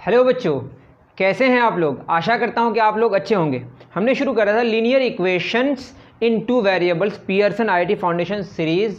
Hello बच्चों, कैसे हैं आप लोग। आशा करता हूं कि आप लोग अच्छे होंगे। हमने शुरू करा था लीनियर इक्वेशंस इन two variables Pearson IIT foundation series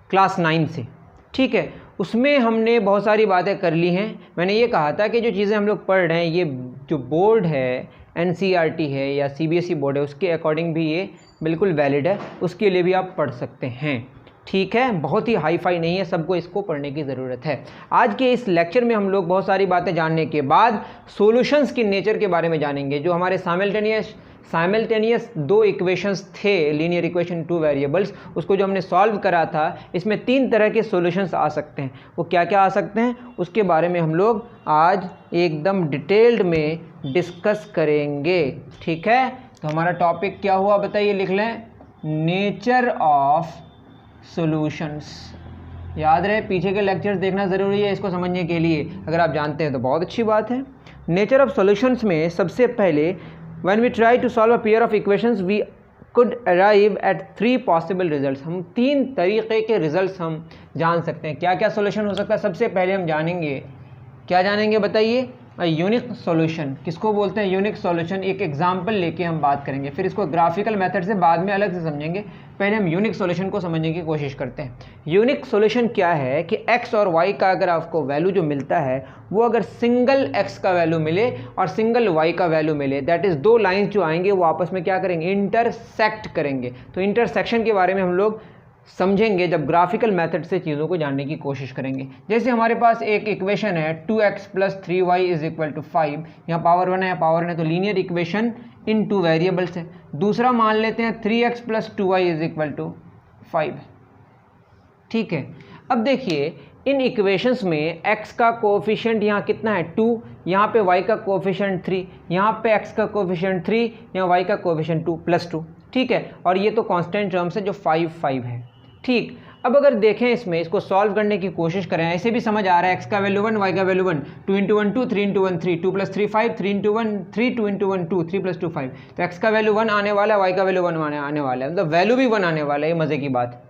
class 9 से। ठीक है, उसमें हमने बहुत सारी बातें कर ली हैं। मैंने ये कहा था कि जो चीज़ें हम लोग पढ़ रहे हैं, ये जो बोर्ड है एनसीईआरटी है या सीबीएसई बोर्ड है, उसके अकॉर्डिंग भी ये बिल्कुल वैलिड है, उसके लिए भी आप पढ़ सकते हैं। ठीक है, बहुत ही हाई फाई नहीं है, सबको इसको पढ़ने की ज़रूरत है। आज के इस लेक्चर में हम लोग बहुत सारी बातें जानने के बाद सॉल्यूशंस की नेचर के बारे में जानेंगे। जो हमारे साइमल्टेनियस दो इक्वेशंस थे, लीनियर इक्वेशन टू वेरिएबल्स, उसको जो हमने सॉल्व करा था, इसमें 3 तरह के सॉल्यूशंस आ सकते हैं। वो क्या क्या आ सकते हैं, उसके बारे में हम लोग आज एकदम डिटेल्ड में डिस्कस करेंगे। ठीक है, तो हमारा टॉपिक क्या हुआ बताइए, लिख लें, नेचर ऑफ सॉल्यूशंस। याद रहे, पीछे के लेक्चर्स देखना ज़रूरी है इसको समझने के लिए। अगर आप जानते हैं तो बहुत अच्छी बात है। नेचर ऑफ सॉल्यूशंस में सबसे पहले, when we try to solve a pair of equations we could arrive at 3 possible results. हम 3 तरीके के रिजल्ट्स हम जान सकते हैं। क्या क्या सॉल्यूशन हो सकता है, सबसे पहले हम जानेंगे, क्या जानेंगे बताइए, यूनिक सॉल्यूशन। किसको बोलते हैं यूनिक सॉल्यूशन, एक एग्जांपल लेके हम बात करेंगे, फिर इसको ग्राफिकल मेथड से बाद में अलग से समझेंगे। पहले हम यूनिक सॉल्यूशन को समझने की कोशिश करते हैं। यूनिक सॉल्यूशन क्या है कि x और y का अगर आपको वैल्यू जो मिलता है, वो अगर सिंगल x का वैल्यू मिले और सिंगल y का वैल्यू मिले, दैट इज़ 2 लाइन्स जो आएंगे वो आपस में क्या करेंगे, इंटरसेक्ट करेंगे। तो इंटरसेक्शन के बारे में हम लोग समझेंगे जब ग्राफिकल मेथड से चीज़ों को जानने की कोशिश करेंगे। जैसे हमारे पास एक इक्वेशन है 2x + 3y = 5, यहाँ पावर 1 है, पावर 1 है, तो लीनियर इक्वेशन इन 2 वेरिएबल्स है। दूसरा मान लेते हैं 3x + 2y = 5। ठीक है, अब देखिए इन इक्वेशंस में x का कोफिशिएंट यहाँ कितना है 2, यहाँ पे y का कोफिशिएंट 3, यहाँ पे x का कोफिशिएंट 3, यहाँ y का कोफिशिएंट 2 +2। ठीक है, और ये तो कांस्टेंट टर्म्स है जो 5 5 है। ठीक, अब अगर देखें इसमें, इसको सॉल्व करने की कोशिश करें, ऐसे भी समझ आ रहा है, x का वैल्यू 1, y का वैल्यू 1, 2 × 1 2, 3 × 1 3, 2 + 3 5, 3 × 1 3, 2 × 1 2, 3 + 2 5। तो x का वैल्यू 1 आने वाला है, y का वैल्यू 1 आने वाला है, मतलब वैल्यू भी 1 आने वाला है। ये मज़े की बात।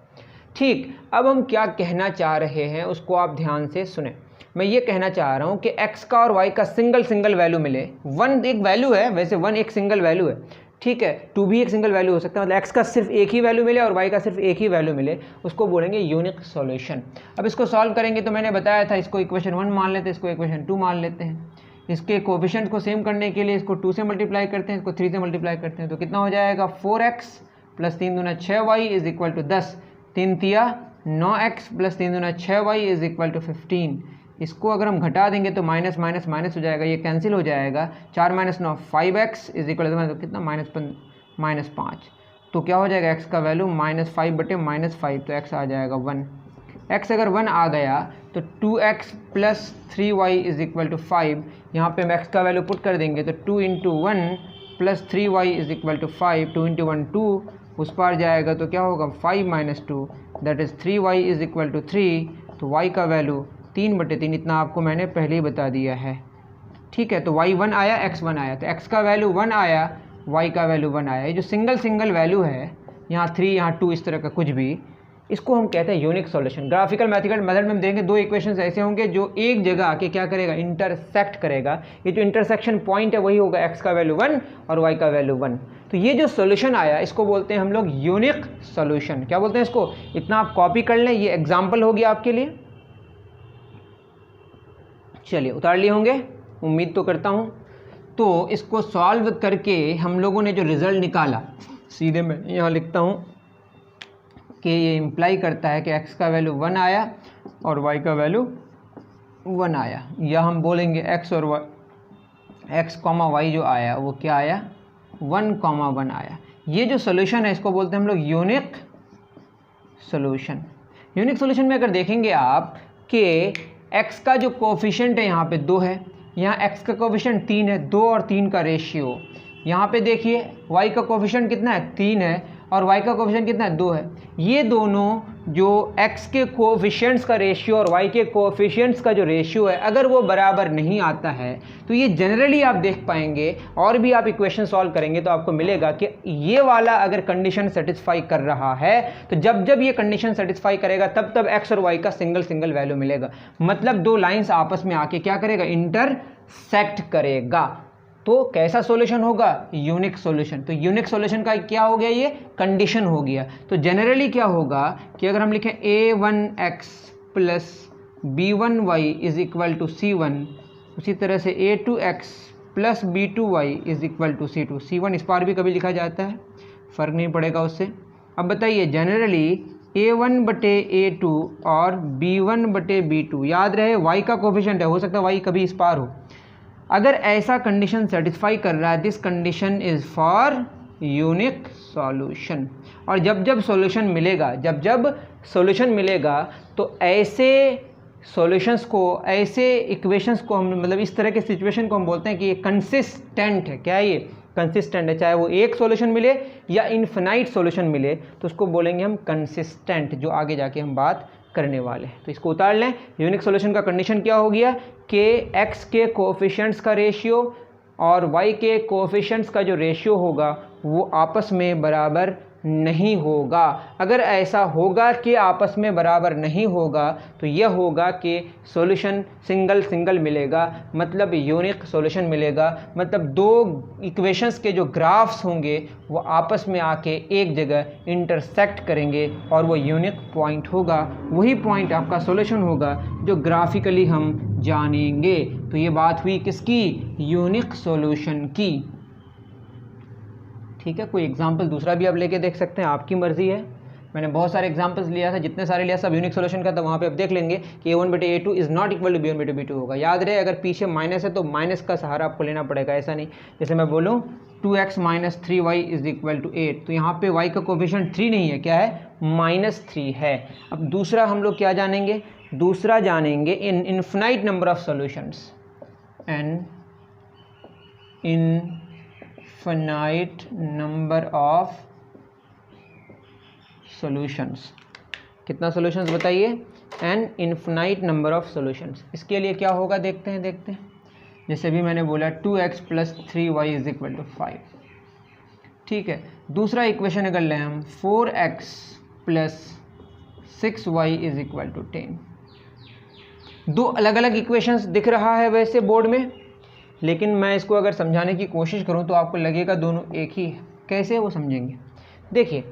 ठीक, अब हम क्या कहना चाह रहे हैं उसको आप ध्यान से सुने। मैं ये कहना चाह रहा हूँ कि x का और y का सिंगल वैल्यू मिले। 1 एक वैल्यू है, वैसे 1 एक सिंगल वैल्यू है। ठीक है, 2 भी एक सिंगल वैल्यू हो सकता है, मतलब x का सिर्फ एक ही वैल्यू मिले और y का सिर्फ एक ही वैल्यू मिले, उसको बोलेंगे यूनिक सॉल्यूशन। अब इसको सॉल्व करेंगे तो मैंने बताया था, इसको इक्वेशन 1 मान लेते हैं, इसको इक्वेशन 2 मान लेते हैं। इसके कोफिशिएंट को सेम करने के लिए इसको 2 से मल्टीप्लाई करते हैं, इसको 3 से मल्टीप्लाई करते हैं, तो कितना हो जाएगा 4x + 3 दूना 6y = 10, 3 तिया 9x + 3 दूना 6y = 15। इसको अगर हम घटा देंगे तो माइनस माइनस माइनस हो जाएगा, ये कैंसिल हो जाएगा। 4 - 9 5x = कितना -5। तो क्या हो जाएगा, x का वैल्यू -5/-5, तो x आ जाएगा 1। x अगर 1 आ गया तो 2x + 3y = 5। यहाँ पे हम x का वैल्यू पुट कर देंगे तो 2 × 1 + 3y = 5, 2 × 1 2, उस पार जाएगा तो क्या होगा 5 - 2, दैट इज़ 3y = 3। तो y का वैल्यू 3/3, इतना आपको मैंने पहले ही बता दिया है। ठीक है, तो y 1 आया, x 1 आया, तो x का वैल्यू 1 आया, y का वैल्यू 1 आया। ये जो सिंगल वैल्यू है, यहाँ 3 यहाँ 2, इस तरह का कुछ भी, इसको हम कहते हैं यूनिक सॉल्यूशन। ग्राफिकल मेथड में हम देंगे 2 इक्वेशंस ऐसे होंगे जो एक जगह आके क्या करेगा, इंटरसेक्ट करेगा। ये जो इंटरसेक्शन पॉइंट है वही होगा x का वैल्यू 1 और y का वैल्यू 1। तो ये जो सॉल्यूशन आया, इसको बोलते हैं हम लोग यूनिक सॉल्यूशन। क्या बोलते हैं इसको, इतना आप कॉपी कर लें, ये एग्जाम्पल हो गया आपके लिए। चलिए, उतार लिए होंगे, उम्मीद तो करता हूँ। तो इसको सॉल्व करके हम लोगों ने जो रिज़ल्ट निकाला, सीधे मैं यहाँ लिखता हूँ कि ये इम्प्लाई करता है कि x का वैल्यू 1 आया और y का वैल्यू 1 आया, या हम बोलेंगे x और x, y जो आया वो क्या आया, 1, 1 आया। ये जो सोल्यूशन है इसको बोलते हैं हम लोग यूनिक सोल्यूशन। यूनिक सोल्यूशन में अगर देखेंगे आप कि x का जो कोफिशिएंट है यहाँ पे 2 है, यहाँ x का कोफिशिएंट 3 है, 2 और 3 का रेशियो। यहाँ पे देखिए y का कोफिशिएंट कितना है, 3 है, और y का कोफिशिएंट कितना है, 2 है। ये दोनों जो x के कोफिशिएंट्स का रेशियो और y के कोफिशिएंट्स का जो रेशियो है, अगर वो बराबर नहीं आता है तो ये जनरली आप देख पाएंगे, और भी आप इक्वेशन सॉल्व करेंगे तो आपको मिलेगा कि ये वाला अगर कंडीशन सेटिस्फाई कर रहा है तो जब जब ये कंडीशन सेटिस्फाई करेगा तब x और y का सिंगल वैल्यू मिलेगा। मतलब 2 लाइंस आपस में आके क्या करेगा, इंटरसेक्ट करेगा। तो कैसा सॉल्यूशन होगा? Unique solution. तो यूनिक सॉल्यूशन का क्या हो गया? ये कंडीशन हो गया। तो जनरली क्या होगा कि अगर हम लिखें a1x plus b1y is equal to c1, उसी तरह से a2x plus b2y is equal to c2, c1 इस पार भी कभी लिखा जाता है, फ़र्क नहीं पड़ेगा उससे। अब बताइए जनरली a1 बटे a2 और b1 बटे b2, याद रहे y का कोफिशिएंट है, हो सकता है y कभी इस पार हो। अगर ऐसा कंडीशन सेटिस्फाई कर रहा है, this condition is for unique solution. और जब जब सॉल्यूशन मिलेगा, जब जब सॉल्यूशन मिलेगा तो ऐसे सॉल्यूशंस को, ऐसे इक्वेशंस को हम, मतलब इस तरह के सिचुएशन को हम बोलते हैं कि ये कंसिस्टेंट है। क्या है ये? कंसिस्टेंट है। चाहे वो एक सॉल्यूशन मिले या इन्फिनाइट सॉल्यूशन मिले तो उसको बोलेंगे हम कंसिस्टेंट, जो आगे जाके हम बात करने वाले हैं। तो इसको उतार लें। यूनिक सॉल्यूशन का कंडीशन क्या हो गया कि x के कोएफिशिएंट्स का रेशियो और y के कोएफिशिएंट्स का जो रेशियो होगा वो आपस में बराबर नहीं होगा। अगर ऐसा होगा कि आपस में बराबर नहीं होगा तो यह होगा कि सॉल्यूशन सिंगल सिंगल मिलेगा, मतलब यूनिक सॉल्यूशन मिलेगा। मतलब दो इक्वेशंस के जो ग्राफ्स होंगे वो आपस में आके एक जगह इंटरसेक्ट करेंगे और वो यूनिक पॉइंट होगा। वही पॉइंट आपका सॉल्यूशन होगा जो ग्राफिकली हम जानेंगे। तो ये बात हुई किसकी? यूनिक सॉल्यूशन की। ठीक है, कोई एग्जाम्पल दूसरा भी आप लेके देख सकते हैं, आपकी मर्जी है। मैंने बहुत सारे एग्जाम्पल्स लिया था, जितने सारे लिया सब यूनिक सॉल्यूशन का था। वहाँ पे आप देख लेंगे कि a1 बटे a2 is not equal to b1 बटे b2 होगा। याद रहे, अगर पीछे माइनस है तो माइनस का सहारा आपको लेना पड़ेगा, ऐसा नहीं जैसे मैं बोलूँ 2x minus 3y is equal to 8, तो यहाँ पे y का कोफिशिएंट 3 नहीं है, क्या है? -3 है। अब दूसरा हम लोग क्या जानेंगे? दूसरा जानेंगे in infinite number of solutions, an infinite number of solutions. कितना सॉल्यूशंस बताइए? An infinite number of solutions. इसके लिए क्या होगा देखते हैं। जैसे भी मैंने बोला 2x plus 3y is equal to 5। ठीक है, दूसरा इक्वेशन अगर लें हम 4x plus 6y is equal to 10। दो अलग अलग इक्वेशंस दिख रहा है वैसे बोर्ड में, लेकिन मैं इसको अगर समझाने की कोशिश करूं तो आपको लगेगा दोनों एक ही है। कैसे, वो समझेंगे। देखिए,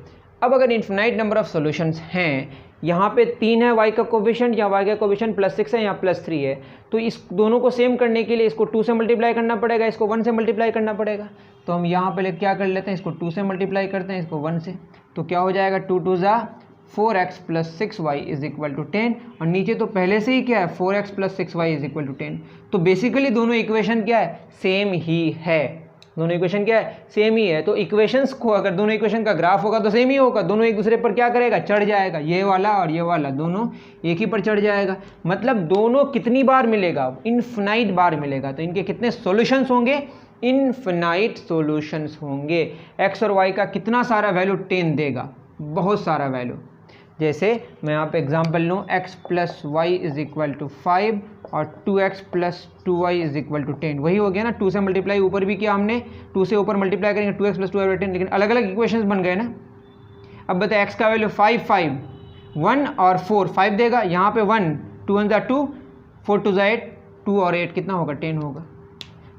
अब अगर इन्फिनाइट नंबर ऑफ सॉल्यूशंस हैं, यहाँ पे 3 है y का कोफिशिएंट, या y का कोफिशिएंट +6 है या +3 है, तो इस दोनों को सेम करने के लिए इसको 2 से मल्टीप्लाई करना पड़ेगा, इसको 1 से मल्टीप्लाई करना पड़ेगा। तो हम यहाँ पहले क्या कर लेते हैं, इसको 2 से मल्टीप्लाई करते हैं, इसको 1 से, तो क्या हो जाएगा 2 2 ज़ा 4x plus 6y is equal to 10, और नीचे तो पहले से ही क्या है 4x plus 6y is equal to 10। तो बेसिकली दोनों इक्वेशन क्या है, सेम ही है। दोनों इक्वेशन क्या है, सेम ही है। तो इक्वेशंस को अगर दोनों इक्वेशन का ग्राफ होगा तो सेम ही होगा, दोनों एक दूसरे पर क्या करेगा, चढ़ जाएगा। ये वाला और ये वाला दोनों एक ही पर चढ़ जाएगा। मतलब दोनों कितनी बार मिलेगा, इनफिनाइट बार मिलेगा। तो इनके कितने सॉल्यूशंस होंगे, इनफिनाइट सॉल्यूशंस होंगे। एक्स और वाई का कितना सारा वैल्यू 10 देगा, बहुत सारा वैल्यू। जैसे मैं यहाँ पे एग्जांपल लूँ, x plus Y is equal to 5 और 2x plus 2y is equal to 10। वही हो गया ना, 2 से मल्टीप्लाई ऊपर भी किया हमने, 2 से ऊपर मल्टीप्लाई करेंगे 2x प्लस 2y 10, लेकिन अलग अलग इक्वेशंस बन गए ना। अब बताए x का वैल्यू 5 5 1 और 4 5 देगा, यहाँ पे 1 2 1 2 4 2 8 2 और 8 कितना होगा, 10 होगा।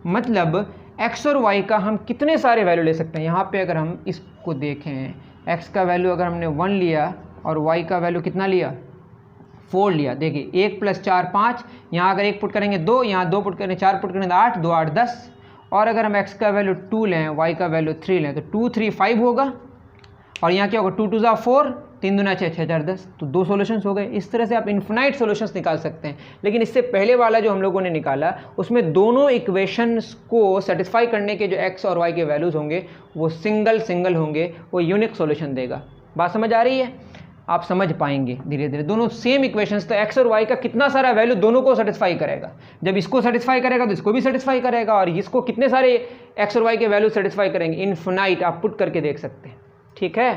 मतलब x और y का हम कितने सारे वैल्यू ले सकते हैं। यहाँ पे अगर हम इसको देखें, x का वैल्यू अगर हमने 1 लिया और y का वैल्यू कितना लिया, 4 लिया। देखिए 1 प्लस 4 5, यहाँ अगर 1 पुट करेंगे 2, यहाँ 2 पुट करेंगे 4 पुट करेंगे 8, 2 8 10। और अगर हम x का वैल्यू 2 लें, y का वैल्यू 3 लें, तो 2 3 5 होगा। और यहाँ क्या होगा, 2 2 ज़ा 4, 3 दूना 6 6 4 10। तो 2 सॉल्यूशंस हो गए। इस तरह से आप इन्फिनाइट सॉल्यूशंस निकाल सकते हैं। लेकिन इससे पहले वाला जो हम लोगों ने निकाला, उसमें दोनों इक्वेशंस को सेटिस्फाई करने के जो x और y के वैल्यूज़ होंगे वो सिंगल सिंगल होंगे, वो यूनिक सॉल्यूशन देगा। बात समझ आ रही है, आप समझ पाएंगे धीरे धीरे। दोनों सेम इक्वेशंस, तो x और y का कितना सारा वैल्यू दोनों को सेटिस्फाई करेगा। जब इसको सेटिस्फाई करेगा तो इसको भी सेटिस्फाई करेगा, और इसको कितने सारे x और y के वैल्यू सेटिस्फाई करेंगे, इन्फिनाइट। आप पुट करके देख सकते हैं, ठीक है।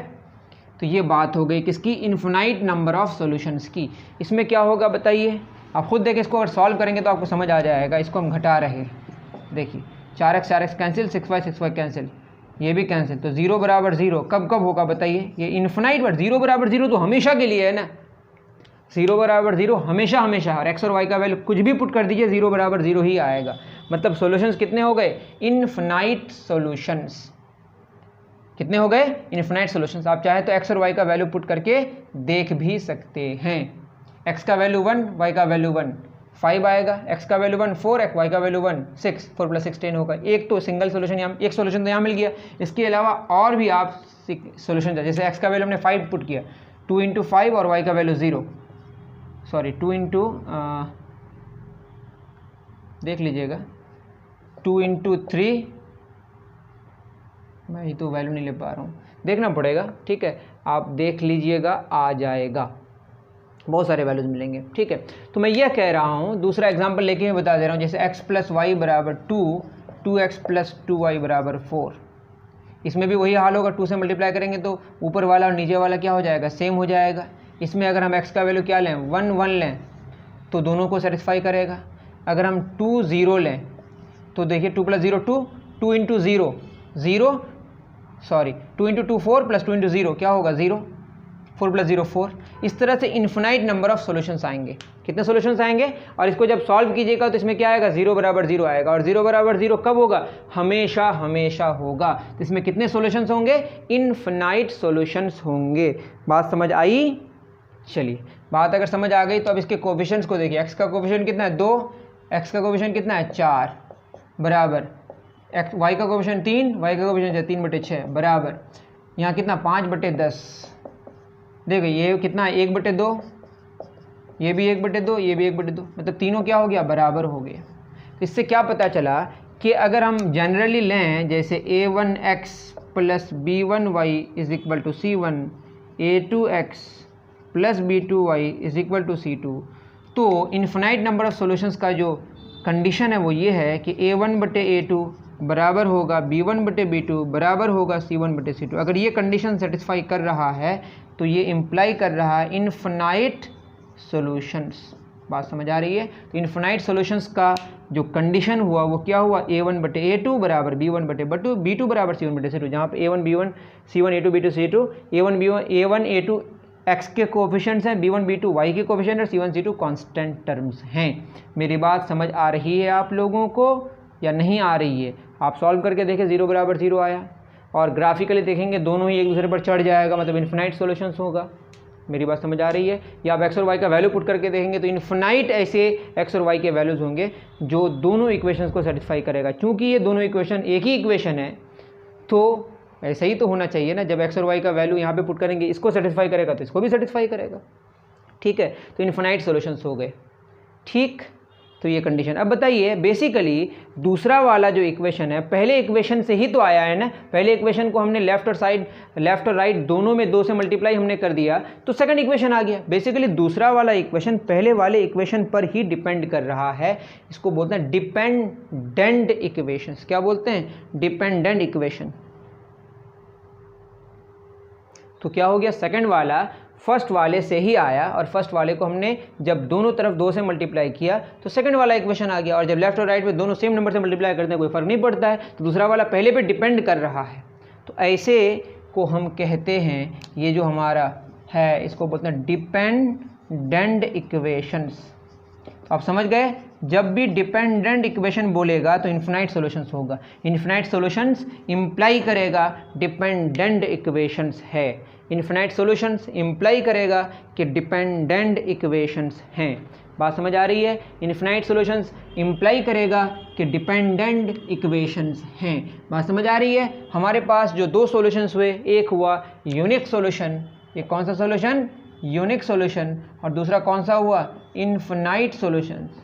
तो ये बात हो गई किसकी, इन्फिनाइट नंबर ऑफ सॉल्यूशंस की। इसमें क्या होगा बताइए, आप खुद देखें, इसको अगर सॉल्व करेंगे तो आपको समझ आ जाएगा। इसको हम घटा रहे हैं, देखिए 4x 4x cancel, 6y 6y cancel, ये भी कैंसिल, तो 0 बराबर 0 कब कब होगा बताइए, ये इन्फिनाइट बार। 0 बराबर 0 तो हमेशा के लिए है ना, 0 बराबर 0 हमेशा हमेशा। और x और y का वैल्यू कुछ भी पुट कर दीजिए 0 बराबर 0 ही आएगा। मतलब सॉल्यूशंस कितने हो गए, इनफिनाइट सॉल्यूशंस। कितने हो गए, इनफिनाइट सॉल्यूशंस। आप चाहे तो एक्स और वाई का वैल्यू पुट करके देख भी सकते हैं। एक्स का वैल्यू 1, वाई का वैल्यू 1, 5 आएगा। एक्स का वैल्यू 1 4, वाई का वैल्यू 1 6, 4 + 6 10 होगा। एक तो सिंगल सोल्यूशन यहाँ, एक सोल्यूशन तो यहाँ मिल गया। इसके अलावा और भी आप सोल्यूशन, जैसे एक्स का वैल्यू हमने 5 पुट किया, 2 × 5 और वाई का वैल्यू 0, सॉरी 2 × देख लीजिएगा 2 × 3, मैं ही तो वैल्यू नहीं ले पा रहा हूँ, देखना पड़ेगा, ठीक है, आप देख लीजिएगा, आ जाएगा, बहुत सारे वैल्यूज मिलेंगे, ठीक है। तो मैं यह कह रहा हूँ, दूसरा एग्जांपल लेके मैं बता दे रहा हूँ, जैसे x + y = 2, 2x + 2y = 4। इसमें भी वही हाल होगा, 2 से मल्टीप्लाई करेंगे तो ऊपर वाला और नीचे वाला क्या हो जाएगा, सेम हो जाएगा। इसमें अगर हम x का वैल्यू क्या लें, 1 1 लें तो दोनों को सेटिस्फाई करेगा। अगर हम 2 0 लें तो देखिए 2 + 0 2, 2 × 0 0, सॉरी 2 × 2 4 + 2 × 0 क्या होगा 0, 4 + 0 4। इस तरह से इन्फिनाइट नंबर ऑफ सॉल्यूशंस आएंगे। कितने सॉल्यूशंस आएंगे, और इसको जब सॉल्व कीजिएगा तो इसमें क्या आएगा, 0 = 0 आएगा। और 0 = 0 कब होगा, हमेशा हमेशा होगा। तो इसमें कितने सॉल्यूशंस होंगे, इन्फिनाइट सॉल्यूशंस होंगे। बात समझ आई? चलिए, बात अगर समझ आ गई तो अब इसके कोएफिशिएंट्स को देखिए। एक्स का कोएफिशिएंट कितना है 2, एक्स का कोएफिशिएंट कितना है 4, बराबर एक्स, वाई का कोएफिशिएंट 3, वाई का कोएफिशिएंट है 3/6, बराबर यहाँ कितना 5/10। देखो ये कितना है 1/2, ये भी 1/2, ये भी 1/2, मतलब तीनों क्या हो गया, बराबर हो गया। इससे क्या पता चला कि अगर हम जनरली लें, जैसे a1x + b1y = c1, a2x + b2y = c2, तो इन्फिनाइट नंबर ऑफ सॉल्यूशंस का जो कंडीशन है वो ये है कि a1/a2 बराबर होगा b1/b2 बराबर होगा c1/c2। अगर ये कंडीशन सेटिस्फाई कर रहा है तो ये इम्प्लाई कर रहा है इन्फिनाइट सॉल्यूशंस। बात समझ आ रही है? तो इन्फिनाइट सॉल्यूशंस का जो कंडीशन हुआ वो क्या हुआ, a1/a2 बराबर b1/b2, b2 बराबर c1/c2, जहाँ पे a1 b1 c1 a2 b2 c2, a1 b1 a1 a2 x के कोएफिशिएंट्स हैं, b1 b2 y के कोएफिशिएंट और c1 c2 कांस्टेंट टर्म्स हैं। मेरी बात समझ आ रही है आप लोगों को या नहीं आ रही है? आप सॉल्व करके देखें, 0 = 0 आया, और ग्राफिकली देखेंगे दोनों ही एक दूसरे पर चढ़ जाएगा, मतलब इन्फिनाइट सॉल्यूशंस होगा। मेरी बात समझ आ रही है? या आप एक्स और वाई का वैल्यू पुट करके देखेंगे तो इन्फिनाइट ऐसे एक्स और वाई के वैल्यूज़ होंगे जो दोनों इक्वेशंस को सेटिस्फाई करेगा। चूंकि ये दोनों इक्वेशन एक ही इक्वेशन है तो ऐसा ही तो होना चाहिए ना, जब एक्स और वाई का वैल्यू यहाँ पे पुट करेंगे, इसको सेटिस्फाई करेगा तो इसको भी सेटिस्फाई करेगा, ठीक है। तो इन्फिनाइट सॉल्यूशंस हो गए, ठीक। तो ये कंडीशन। अब बताइए, बेसिकली दूसरा वाला जो इक्वेशन है पहले इक्वेशन से ही तो आया है ना। पहले इक्वेशन को हमने लेफ्ट और राइट दोनों में 2 से मल्टीप्लाई हमने कर दिया तो सेकंड इक्वेशन आ गया। बेसिकली दूसरा वाला इक्वेशन पहले वाले इक्वेशन पर ही डिपेंड कर रहा है। इसको बोलते हैं डिपेंडेंट इक्वेशंस। क्या बोलते हैं? Dependent equation. तो क्या हो गया, सेकंड वाला फर्स्ट वाले से ही आया, और फर्स्ट वाले को हमने जब दोनों तरफ 2 से मल्टीप्लाई किया तो सेकंड वाला इक्वेशन आ गया। और जब लेफ्ट और राइट में दोनों सेम नंबर से मल्टीप्लाई करते हैं कोई फर्क नहीं पड़ता है, तो दूसरा वाला पहले पे डिपेंड कर रहा है। तो ऐसे को हम कहते हैं, ये जो हमारा है इसको बोलते हैं डिपेंडेंट इक्वेशंस। आप समझ गए? जब भी डिपेंडेंट इक्वेशन बोलेगा तो इन्फिनाइट सॉल्यूशंस होगा। इन्फिनाइट सॉल्यूशंस इंप्लाई करेगा डिपेंडेंट इक्वेशंस है। इन्फिनाइट सॉल्यूशंस इंप्लाई करेगा कि डिपेंडेंट इक्वेशंस हैं। बात समझ आ रही है? इन्फिनाइट सॉल्यूशंस इंप्लाई करेगा कि डिपेंडेंट इक्वेशंस हैं। बात समझ आ रही है? हमारे पास जो 2 सॉल्यूशंस हुए, एक हुआ यूनिक सॉल्यूशन, ये कौन सा सॉल्यूशन? Unique solution. और दूसरा कौन सा हुआ? Infinite solutions.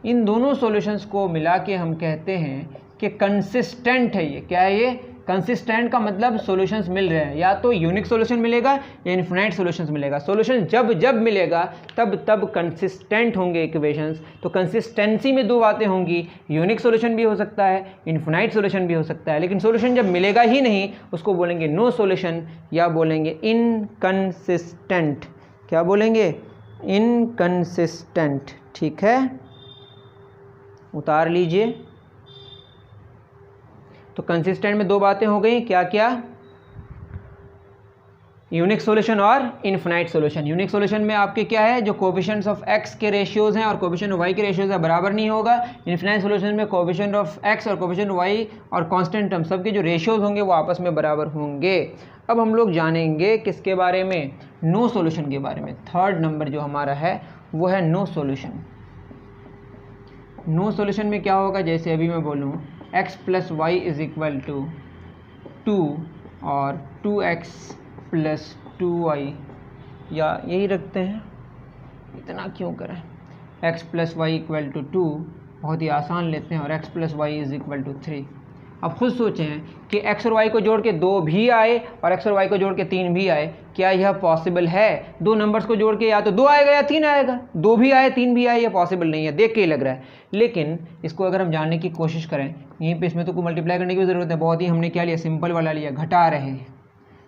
इन दोनों सॉल्यूशंस को मिला के हम कहते हैं कि कंसिस्टेंट है ये। क्या है ये? कंसिस्टेंट का मतलब सॉल्यूशंस मिल रहे हैं, या तो यूनिक सॉल्यूशन मिलेगा या इन्फिनाइट सॉल्यूशंस मिलेगा। सॉल्यूशन जब जब मिलेगा तब तब कंसिस्टेंट होंगे इक्वेशंस। तो कंसिस्टेंसी में 2 बातें होंगी, यूनिक सॉल्यूशन भी हो सकता है, इन्फिनाइट सॉल्यूशन भी हो सकता है। लेकिन सॉल्यूशन जब मिलेगा ही नहीं उसको बोलेंगे नो सॉल्यूशन, या बोलेंगे इनकंसिस्टेंट। क्या बोलेंगे? इनकंसिस्टेंट। ठीक है, उतार लीजिए। तो कंसिस्टेंट में 2 बातें हो गई, क्या क्या? यूनिक सॉल्यूशन और इन्फिनाइट सॉल्यूशन। यूनिक सॉल्यूशन में आपके क्या है, जो कोएफिशिएंट्स ऑफ एक्स के रेशियोज हैं और कोएफिशिएंट ऑफ वाई के रेशियोज है बराबर नहीं होगा। इन्फिनाइट सॉल्यूशन में कोएफिशिएंट ऑफ एक्स और कोएफिशिएंट ऑफ वाई और कांस्टेंट टर्म सबके जो रेशियोज होंगे वो आपस में बराबर होंगे। अब हम लोग जानेंगे किसके बारे में, नो सॉल्यूशन के बारे में। थर्ड नंबर जो हमारा है वो है नो सॉल्यूशन। नो सॉल्यूशन में क्या होगा, जैसे अभी मैं बोलूँ x plus Y is equal to 2 और 2x प्लस 2y, या यही रखते हैं, इतना क्यों करें, x plus Y equal to 2 बहुत ही आसान लेते हैं और x plus Y is equal to 3। अब खुद सोचें कि x और y को जोड़ के 2 भी आए और x और y को जोड़ के 3 भी आए, क्या यह पॉसिबल है? दो नंबर्स को जोड़ के या तो 2 आएगा या 3 आएगा, 2 भी आए 3 भी आए, यह पॉसिबल नहीं है, देख के ही लग रहा है। लेकिन इसको अगर हम जानने की कोशिश करें, यहीं पे इसमें तो कोई मल्टीप्लाई करने की ज़रूरत है, बहुत ही हमने क्या लिया, सिंपल वाला लिया, घटा रहे हैं।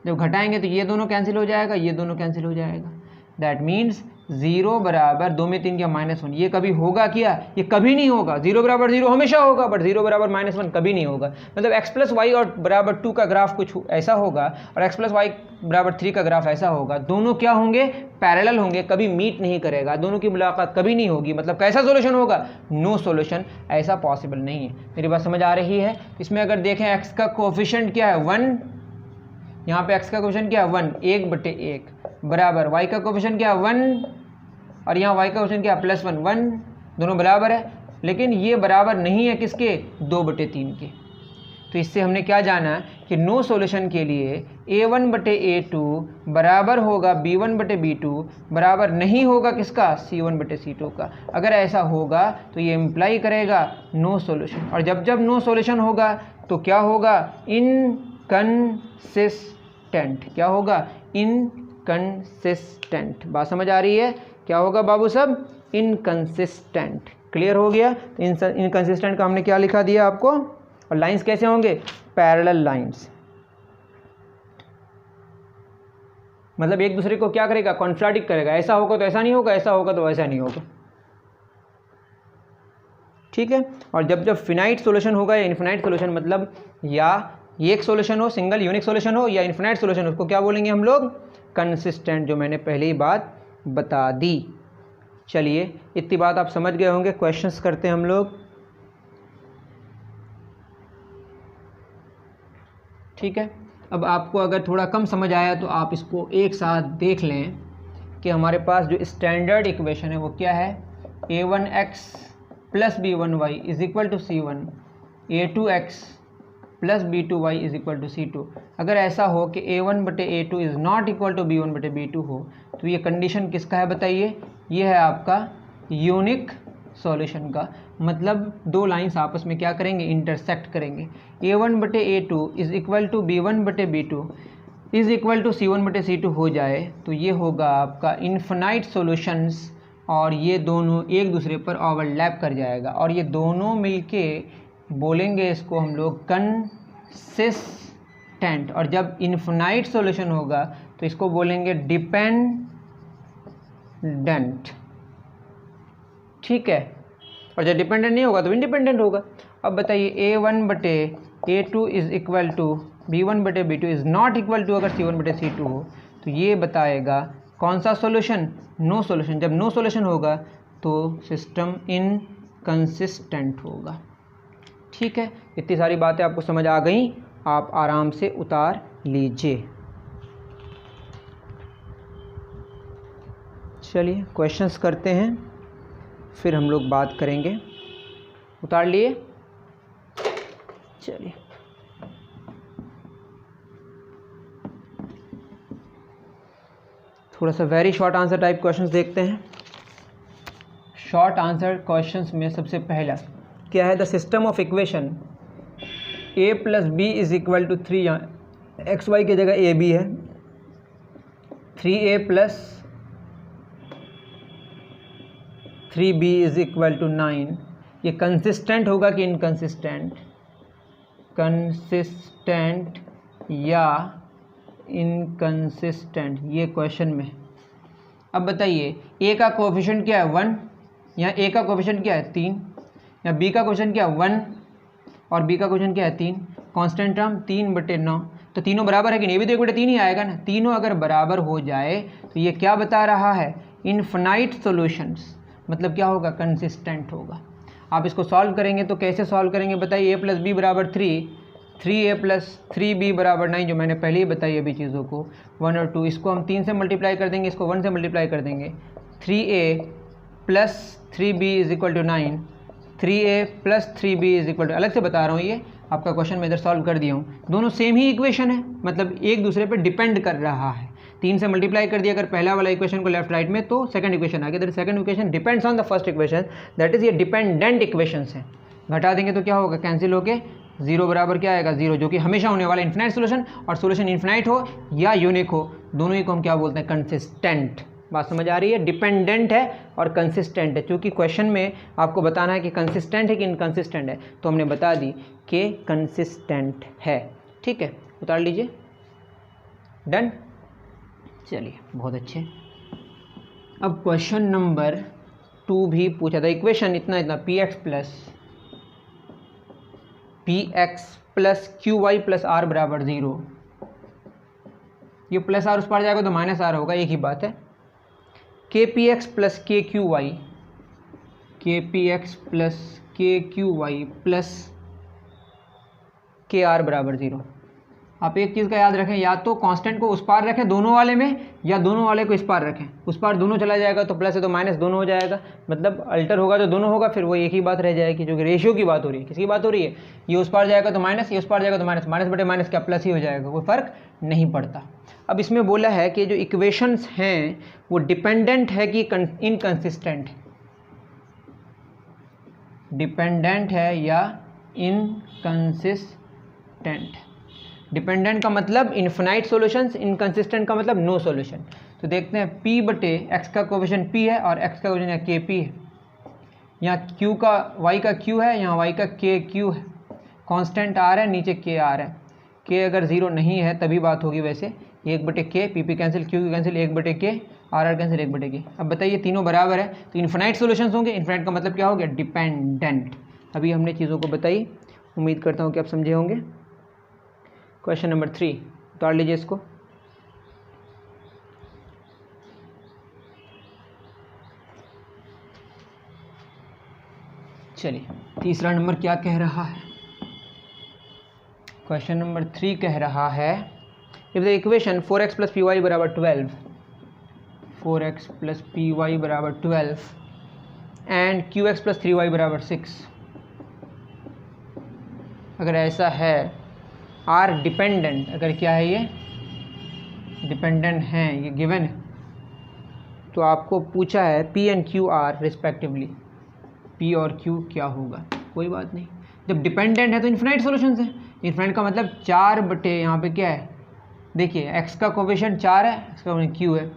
जब घटाएंगे तो ये दोनों कैंसिल हो जाएगा, ये दोनों कैंसिल हो जाएगा। दैट मीन्स 0 बराबर 2 में 3 क्या -1, ये कभी होगा क्या, ये कभी नहीं होगा। 0 बराबर 0 हमेशा होगा, बट 0 बराबर -1 कभी नहीं होगा। मतलब x प्लस वाई और बराबर 2 का ग्राफ कुछ ऐसा होगा और x प्लस वाई बराबर 3 का ग्राफ ऐसा होगा। दोनों क्या होंगे, पैरेलल होंगे, कभी मीट नहीं करेगा, दोनों की मुलाकात कभी नहीं होगी। मतलब कैसा सोल्यूशन होगा, नो सोल्यूशन, ऐसा पॉसिबल नहीं है। मेरी बात समझ आ रही है? इसमें अगर देखें x का कोफिशिएंट क्या है 1, यहाँ पे x का कोफिशिएंट क्या है 1, 1/1 बराबर y का कोफिशिएंट क्या है 1 और यहाँ y का कोफिशिएंट क्या है +1, 1, दोनों बराबर है। लेकिन ये बराबर नहीं है किसके, 2/3 के। तो इससे हमने क्या जाना कि नो सॉल्यूशन के लिए a1/a2 बराबर होगा b1/b2 बराबर नहीं होगा किसका, c1/c2 का। अगर ऐसा होगा तो ये इम्प्लाई करेगा नो सॉल्यूशन, और जब जब नो सॉल्यूशन होगा तो क्या होगा, इनकंसिस्टेंट। क्या होगा, इनकंसिस्टेंट। बात समझ आ रही है? क्या होगा बाबू सब, इनकंसिस्टेंट। क्लियर हो गया? तो इनकंसिस्टेंट का हमने क्या लिखा दिया आपको, और लाइंस कैसे होंगे, पैरेलल लाइंस। मतलब एक दूसरे को क्या करेगा, कॉन्ट्राडिक्ट करेगा, ऐसा होगा तो ऐसा नहीं होगा, ऐसा होगा तो ऐसा नहीं होगा। ठीक है। और जब जब फिनाइट सॉल्यूशन होगा या इन्फिनाइट सॉल्यूशन, मतलब या ये एक सॉल्यूशन हो, सिंगल यूनिक सॉल्यूशन हो, या इन्फिनाइट सॉल्यूशन, उसको क्या बोलेंगे हम लोग, कंसिस्टेंट, जो मैंने पहले ही बात बता दी। चलिए इतनी बात आप समझ गए होंगे। क्वेश्चंस करते हैं हम लोग। ठीक है। अब आपको अगर थोड़ा कम समझ आया तो आप इसको एक साथ देख लें कि हमारे पास जो स्टैंडर्ड इक्वेशन है वो क्या है, a1x plus b1y is equal to c1, a2x plus b2y is equal to c2। अगर ऐसा हो कि a1/a2 is not equal to b1/b2 हो, तो ये कंडीशन किसका है बताइए, ये है आपका यूनिक सॉल्यूशन का। मतलब दो लाइंस आपस में क्या करेंगे, इंटरसेक्ट करेंगे। a1/a2 is equal to b1/b2 is equal to c1/c2 हो जाए तो ये होगा आपका इन्फिनाइट सॉल्यूशंस, और ये दोनों एक दूसरे पर ओवरलैप कर जाएगा, और ये दोनों मिलके बोलेंगे इसको हम लोग कंसिस्टेंट। और जब इन्फिनाइट सॉल्यूशन होगा तो इसको बोलेंगे डिपेंडेंट। ठीक है। और जब डिपेंडेंट नहीं होगा तो इंडिपेंडेंट होगा। अब बताइए a1/a2 is equal to b1/b2 is not equal to, अगर c1/c2 हो तो ये बताएगा कौन सा सॉल्यूशन, नो सॉल्यूशन। जब नो सॉल्यूशन होगा तो सिस्टम इनकंसिस्टेंट होगा। ठीक है। इतनी सारी बातें आपको समझ आ गई, आप आराम से उतार लीजिए। चलिए क्वेश्चंस करते हैं, फिर हम लोग बात करेंगे। उतार लिए? चलिए थोड़ा सा very short answer type questions देखते हैं। शॉर्ट आंसर क्वेश्चंस में सबसे पहला क्या है, the system of equation a plus B is equal to 3, यहाँ एक्स वाई की जगह ए बी है, 3a plus 3b is equal to 9, ये कंसिस्टेंट होगा कि इनकंसिस्टेंट, कंसिस्टेंट या इनकंसिस्टेंट, ये क्वेश्चन में। अब बताइए a का कोएफिशिएंट क्या है 1, यहाँ a का कोएफिशिएंट क्या है 3, यहाँ b का कोएफिशिएंट क्या है 1 और b का कोएफिशिएंट क्या है 3, कांस्टेंट टर्म 3/9। तो तीनों बराबर है कि नहीं, ये भी तो 1/3 ही आएगा ना। तीनों अगर बराबर हो जाए तो ये क्या बता रहा है, इनफिनाइट सॉल्यूशंस, मतलब क्या होगा, कंसिस्टेंट होगा। आप इसको सॉल्व करेंगे तो कैसे सॉल्व करेंगे बताइए, a + b = 3, 3a + 3b = 9, जो मैंने पहले ही बताई अभी चीज़ों को, 1 और 2, इसको हम 3 से मल्टीप्लाई कर देंगे, इसको 1 से मल्टीप्लाई कर देंगे, 3a + 3b = 9, 3a + 3b = अलग से बता रहा हूँ, ये आपका क्वेश्चन मैं इधर सॉल्व कर दिया हूँ। दोनों सेम ही इक्वेशन है, मतलब एक दूसरे पे डिपेंड कर रहा है। 3 से मल्टीप्लाई कर दिया अगर पहला वाला इक्वेशन को लेफ्ट राइट में, तो सेकंड इक्वेशन आ गया, that second equation depends on the first equation, that is ये डिपेंडेंट इक्वेशंस हैं। घटा देंगे तो क्या होगा, कैंसिल होके 0 बराबर क्या आएगा, 0, जो कि हमेशा होने वाला इन्फिनाइट सोल्यूशन, और सोल्यूशन इन्फिनाइट हो या यूनिक हो, दोनों ही को हम क्या बोलते हैं, कंसिस्टेंट। बात समझ आ रही है, डिपेंडेंट है और कंसिस्टेंट है। क्योंकि क्वेश्चन में आपको बताना है कि कंसिस्टेंट है कि इनकंसिस्टेंट है, तो हमने बता दी कि कंसिस्टेंट है। ठीक है, उतार लीजिए, डन। चलिए बहुत अच्छे। अब क्वेश्चन नंबर 2 भी पूछा था, इक्वेशन इतना px + qy + r = 0, ये प्लस आर उस पार जाएगा तो माइनस आर होगा, एक ही बात है। kpx + kqy + kr = 0। आप एक चीज़ का याद रखें, या तो कांस्टेंट को उस पार रखें दोनों वाले में, या दोनों वाले को इस पार रखें। उस पार दोनों चला जाएगा तो प्लस है तो माइनस दोनों हो जाएगा, मतलब अल्टर होगा तो दोनों होगा, फिर वो एक ही बात रह जाएगी, जो कि रेशियो की बात हो रही है। किसकी बात हो रही है, ये उस पार जाएगा तो माइनस, ये उस पार जाएगा तो माइनस, माइनस बटे माइनस क्या प्लस ही हो जाएगा, कोई फर्क नहीं पड़ता। अब इसमें बोला है कि जो इक्वेशंस हैं वो डिपेंडेंट है कि इनकंसिस्टेंट, डिपेंडेंट है या इनकंसिस्टेंट। डिपेंडेंट का मतलब इन्फिनाइट सॉल्यूशंस, इनकंसिस्टेंट का मतलब नो सॉल्यूशन। तो देखते हैं p/x का कोएफिशिएंट p है और x का कोएफिशिएंट kp है, यहाँ q का y का q है, यहाँ y का kq है, कांस्टेंट r है, नीचे kr है। k अगर 0 नहीं है तभी बात होगी, वैसे 1/k, p cancel, q cancel, 1/k, r cancel, 1/k। अब बताइए तीनों बराबर है तो इन्फिनाइट सॉल्यूशंस होंगे। इन्फिनाइट का मतलब क्या हो गया, डिपेंडेंट। अभी हमने चीज़ों को बताई, उम्मीद करता हूँ कि आप समझे होंगे। क्वेश्चन नंबर 3 उतार लीजिए इसको। चलिए तीसरा नंबर क्या कह रहा है, क्वेश्चन नंबर 3 कह रहा है, if the equation 4x + py = 12, 4x + py = 12 and qx + 3y = 6, अगर ऐसा है, आर डिपेंडेंट, अगर क्या है ये डिपेंडेंट हैं, ये गिवन है, तो आपको पूछा है p and q are respectively, p और q क्या होगा। कोई बात नहीं, जब डिपेंडेंट है तो इन्फिनाइट सॉल्यूशंस है। इन्फिनाइट का मतलब 4/, यहाँ पे क्या है, देखिए x का कोएफिशिएंट 4 है, x का q है,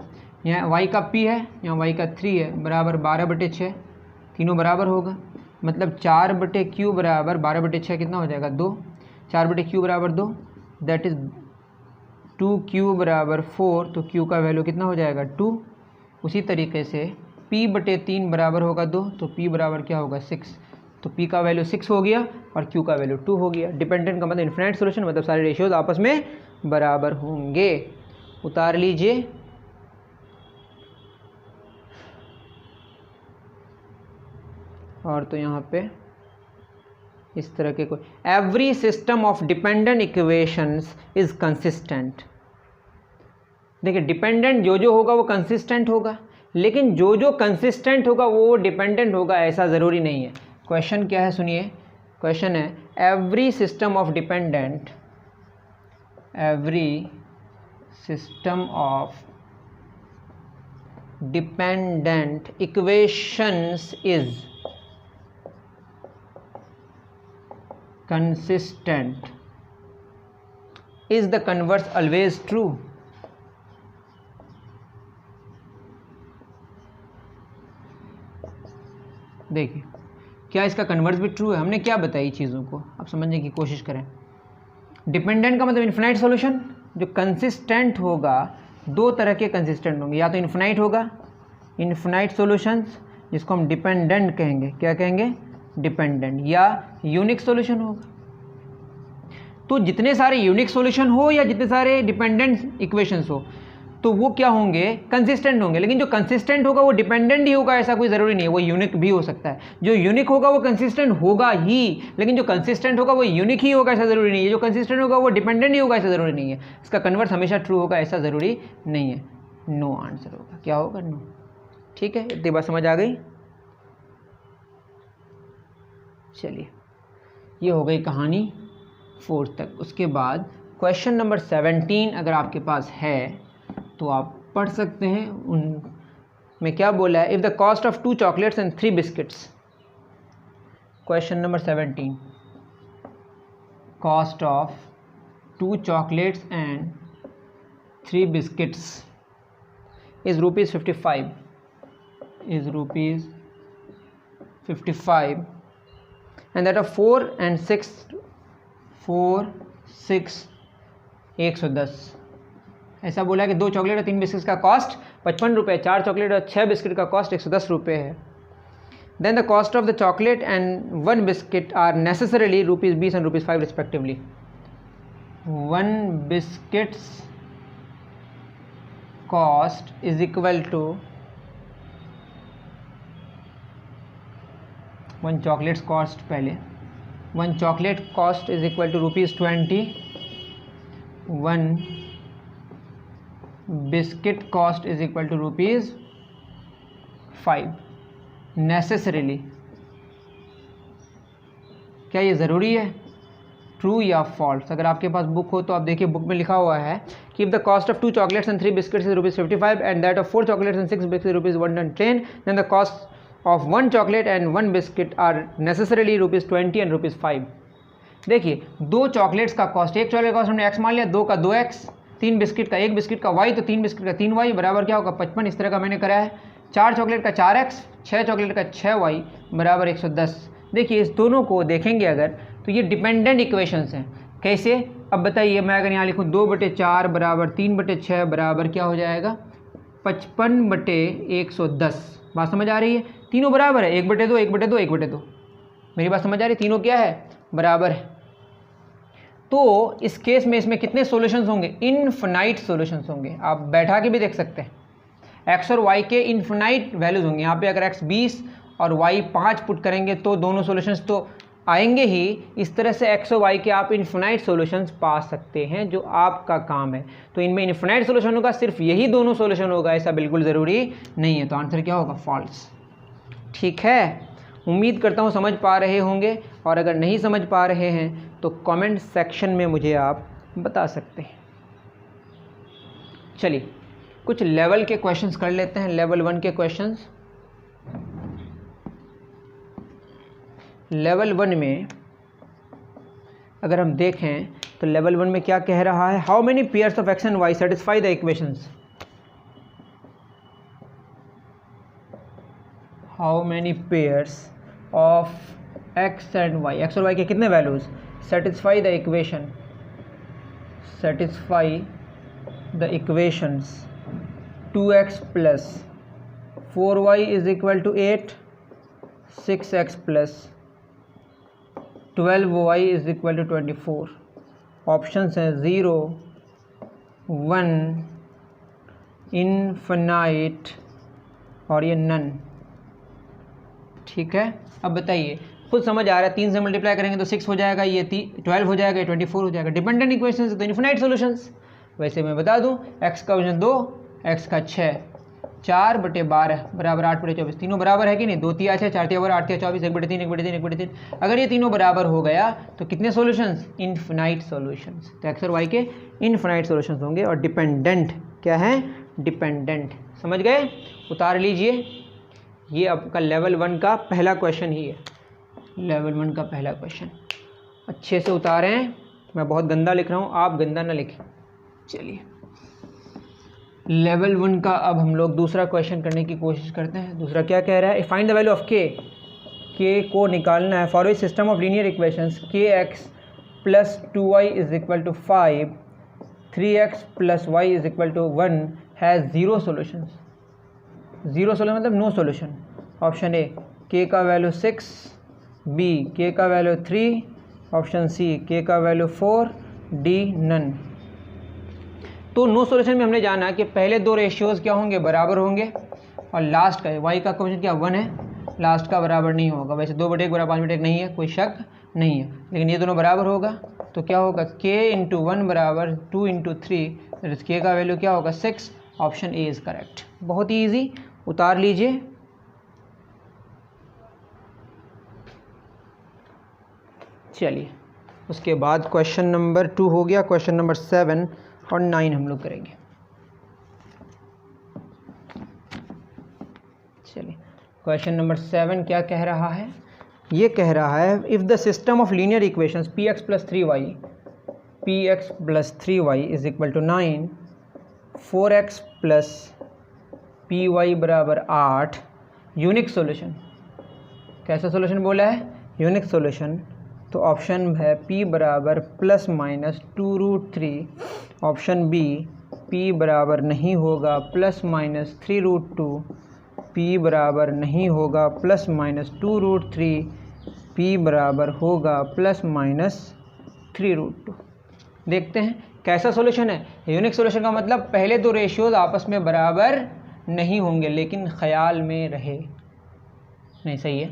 यहाँ y का p है, यहाँ y का 3 है, बराबर 12/6, तीनों बराबर होगा, मतलब 4/q बराबर 12/6 कितना हो जाएगा, 2, 4/q बराबर 2, दैट इज 2q बराबर 4, तो q का वैल्यू कितना हो जाएगा, 2। उसी तरीके से p/3 बराबर होगा 2, तो p बराबर क्या होगा, 6, तो p का वैल्यू 6 हो गया और q का वैल्यू 2 हो गया। डिपेंडेंट का मतलब इन्फिनाइट सॉल्यूशन, मतलब सारे रेशियोज आपस में बराबर होंगे। उतार लीजिए, और तो यहाँ पे इस तरह के कोई, every system of dependent equations is consistent. देखिए डिपेंडेंट जो जो होगा वो कंसिस्टेंट होगा, लेकिन जो जो कंसिस्टेंट होगा वो डिपेंडेंट होगा ऐसा ज़रूरी नहीं है। क्वेश्चन क्या है सुनिए, क्वेश्चन है every system of dependent, every system of dependent equations is consistent, is the converse always true? देखिए क्या इसका कन्वर्स भी ट्रू है, हमने क्या बताई चीज़ों को, आप समझने की कोशिश करें। डिपेंडेंट का मतलब इन्फिनाइट सॉल्यूशन, जो कंसिस्टेंट होगा, दो तरह के कंसिस्टेंट होंगे, या तो इन्फिनाइट होगा, इन्फिनाइट सॉल्यूशंस जिसको हम डिपेंडेंट कहेंगे, क्या कहेंगे, डिपेंडेंट, या यूनिक सॉल्यूशन होगा। तो जितने सारे यूनिक सॉल्यूशन हो या जितने सारे डिपेंडेंट इक्वेशंस हो तो वो क्या होंगे, कंसिस्टेंट होंगे। लेकिन जो कंसिस्टेंट होगा वो डिपेंडेंट ही होगा ऐसा कोई ज़रूरी नहीं है, वो यूनिक भी हो सकता है। जो यूनिक होगा वो कंसिस्टेंट होगा ही, लेकिन जो कंसिस्टेंट होगा वो यूनिक ही होगा ऐसा ज़रूरी नहीं है। जो कंसिस्टेंट होगा वो डिपेंडेंट ही होगा ऐसा ज़रूरी नहीं है। इसका कन्वर्स हमेशा ट्रू होगा ऐसा ज़रूरी नहीं है। नो आंसर होगा, क्या होगा, नो। ठीक है, इतनी बात समझ आ गई। चलिए, ये हो गई कहानी 4 तक। उसके बाद क्वेश्चन नंबर 17 अगर आपके पास है तो आप पढ़ सकते हैं। उन में क्या बोला है, if the cost of 2 chocolates and 3 biscuits. Question number 17, cost of 2 chocolates and 3 biscuits is ₹55, is ₹55 and that of 4 and 6 110। ऐसा बोला कि 2 चॉकलेट और 3 बिस्किट का कॉस्ट 55 रुपये, 4 चॉकलेट और 6 बिस्किट का कॉस्ट 110 रुपये है। Then the cost of the chocolate and 1 biscuit are necessarily ₹20 and ₹5 respectively. 1 biscuits cost is equal to 1 chocolates cost, पहले 1 chocolate cost is equal to ₹20, 1 biscuit cost is equal to ₹5 necessarily. क्या ये ज़रूरी है, true या false? अगर आपके पास book हो तो आप देखिए, बुक में लिखा हुआ है कि if the cost of 2 chocolates and 3 biscuits is ₹55 and that of 4 chocolates and 6 biscuits ₹110, then the cost of 1 chocolate and 1 biscuit are necessarily ₹20 and ₹5। देखिए, 2 चॉकलेट्स का कॉस्ट, एक चॉकलेट का कॉस्ट हमने x मान लिया, 2 का 2x, 3 बिस्किट का 1 biscuit का y, तो 3 बिस्किट का 3y बराबर क्या होगा, 55। इस तरह का मैंने करा है। 4 चॉकलेट का 4x, 6 चॉकलेट का 6y बराबर 110। देखिए, इस दोनों को देखेंगे अगर तो ये डिपेंडेंट इक्वेशंस हैं। कैसे, अब बताइए, मैं अगर यहाँ लिखूँ 2/4 बराबर 3/6 बराबर क्या हो जाएगा, 55/110। बात समझ आ रही है? तीनों बराबर है, 1/2 1/2 1/2। मेरी बात समझ आ रही है? तीनों क्या है, बराबर है। तो इस केस में इसमें कितने सॉल्यूशंस होंगे, इनफिनाइट सॉल्यूशंस होंगे। आप बैठा के भी देख सकते हैं, x और y के इनफिनाइट वैल्यूज होंगे। यहाँ पे अगर x 20 और y 5 पुट करेंगे तो दोनों सॉल्यूशंस तो आएंगे ही। इस तरह से x और y के आप इनफिनाइट सॉल्यूशंस पा सकते हैं, जो आपका काम है। तो इनमें इनफिनाइट सॉल्यूशन होगा, सिर्फ यही दोनों सॉल्यूशन होगा ऐसा बिल्कुल ज़रूरी नहीं है। तो आंसर क्या होगा, फॉल्स। ठीक है, उम्मीद करता हूँ समझ पा रहे होंगे, और अगर नहीं समझ पा रहे हैं तो कमेंट सेक्शन में मुझे आप बता सकते हैं। चलिए, कुछ लेवल के क्वेश्चंस कर लेते हैं, लेवल 1 के क्वेश्चंस। लेवल 1 में अगर हम देखें तो लेवल 1 में क्या कह रहा है, how many pairs of X and Y satisfy the equations. How many pairs of X and Y, X और वाई के कितने values satisfy the equation, satisfy the equations 2x plus 4y is equal to 8, 6x plus 12y is equal to 24। Options हैं 0, 1, infinite और ये none. ठीक है, अब बताइए, खुद समझ आ रहा है, 3 से मल्टीप्लाई करेंगे तो 6 हो जाएगा, ये 12 हो जाएगा, ये 24 हो जाएगा। डिपेंडेंट इक्वेशंस तो इनफिनाइट सॉल्यूशंस। वैसे मैं बता दूं, x का वजन 2, x का 6, 4/12 बराबर 8/24। तीनों बराबर है कि नहीं, 2 3 6, 4 3 8 3 24, 1/3 1/3 1/3। अगर ये तीनों बराबर हो गया तो कितने सॉल्यूशंस, इनफिनाइट सॉल्यूशंस। तो एक्स और वाई के इनफिनाइट सॉल्यूशंस होंगे। और डिपेंडेंट क्या है, डिपेंडेंट। समझ गए, उतार लीजिए। ये आपका लेवल 1 का पहला क्वेश्चन ही है, लेवल 1 का पहला क्वेश्चन। अच्छे से उतारें, मैं बहुत गंदा लिख रहा हूँ, आप गंदा ना लिखें। चलिए, लेवल 1 का अब हम लोग दूसरा क्वेश्चन करने की कोशिश करते हैं। दूसरा क्या कह रहा है, फाइंड द वैल्यू ऑफ के को निकालना है for which system of linear equations kx plus 2y is equal to 5, 3x plus y is equal to 1 has 0 solutions. 0 solution मतलब no solution. Option A, k का वैल्यू 6, बी k का value 3, option C K का value 4, D none. तो no solution में हमने जाना कि पहले दो रेशियोज़ क्या होंगे, बराबर होंगे, और लास्ट का वाई का कोएफिशिएंट क्या 1 है, लास्ट का बराबर नहीं होगा। वैसे 2/1 बराबर 5/1 नहीं है, कोई शक नहीं है, लेकिन ये दोनों बराबर होगा तो क्या होगा, k × 1 बराबर 2 × 3, के का वैल्यू क्या होगा 6। Option A is correct. बहुत ही ईजी, उतार लीजिए। चलिए उसके बाद क्वेश्चन नंबर 2 हो गया, क्वेश्चन नंबर 7 और 9 हम लोग करेंगे। चलिए क्वेश्चन नंबर 7 क्या कह रहा है, ये कह रहा है if the system of linear equations px + 3y is equal to 9, 4x + py = 8, unique solution. कैसा सॉल्यूशन बोला है, यूनिक सॉल्यूशन। तो ऑप्शन है p बराबर ±2√3, ऑप्शन बी p बराबर नहीं होगा ±3√2, p बराबर नहीं होगा ±2√3, p बराबर होगा ±3√2। देखते हैं कैसा सॉल्यूशन है। यूनिक सॉल्यूशन का मतलब पहले दो रेशियोज आपस में बराबर नहीं होंगे लेकिन ख्याल में रहे। नहीं सही है,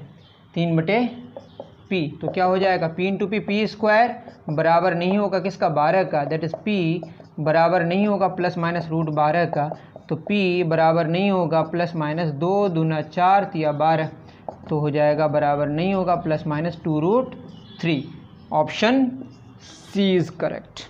3/p तो क्या हो जाएगा, p × p p² बराबर नहीं होगा किसका, 12 का, दैट इज़ p बराबर नहीं होगा ±√12 का, तो p बराबर नहीं होगा ±2 दूना 4 तिया 12, तो हो जाएगा बराबर नहीं होगा ±2√3। Option C is correct.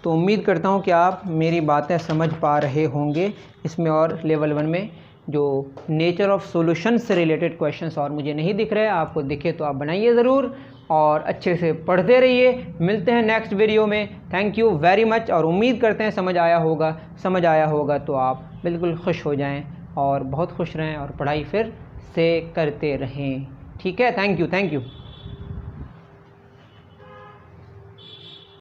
तो उम्मीद करता हूँ कि आप मेरी बातें समझ पा रहे होंगे। इसमें और लेवल 1 में जो नेचर ऑफ सॉल्यूशन से रिलेटेड क्वेश्चंस और मुझे नहीं दिख रहे, आपको दिखे तो आप बनाइए ज़रूर और अच्छे से पढ़ते रहिए। मिलते हैं नेक्स्ट वीडियो में। थैंक यू वेरी मच और उम्मीद करते हैं समझ आया होगा तो आप बिल्कुल खुश हो जाएं और बहुत खुश रहें और पढ़ाई फिर से करते रहें। ठीक है, थैंक यू।